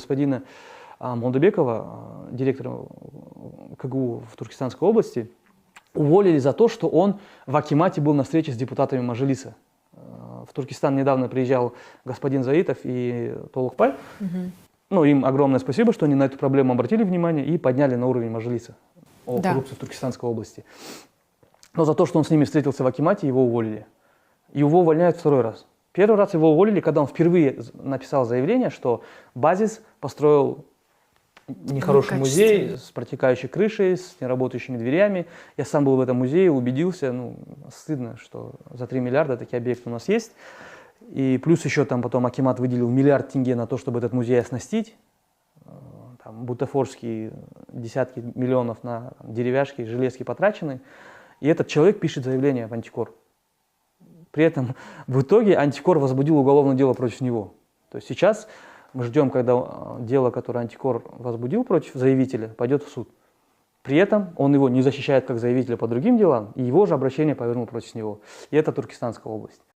господина Молдобекова, директора КГУ в Туркестанской области, уволили за то, что он в Акимате был на встрече с депутатами Мажилиса. В Туркестан недавно приезжал господин Заитов и Толукпай. Ну, им огромное спасибо, что они на эту проблему обратили внимание и подняли на уровень Мажилиса о коррупции в Туркестанской области. Но за то, что он с ними встретился в Акимате, его уволили. И его увольняют второй раз. Первый раз его уволили, когда он впервые написал заявление, что Базис построил нехороший музей с протекающей крышей, с неработающими дверями. Я сам был в этом музее, убедился. Ну, стыдно, что за 3 миллиарда такие объекты у нас есть. И плюс еще там потом Акимат выделил 1 миллиард тенге на то, чтобы этот музей оснастить. Там бутафорские десятки миллионов на деревяшки, железки потрачены. И этот человек пишет заявление в Антикор. При этом в итоге Антикор возбудил уголовное дело против него. То есть сейчас мы ждем, когда дело, которое Антикор возбудил против заявителя, пойдет в суд. При этом он его не защищает как заявителя по другим делам, и его же обращение повернул против него. И это Туркестанская область.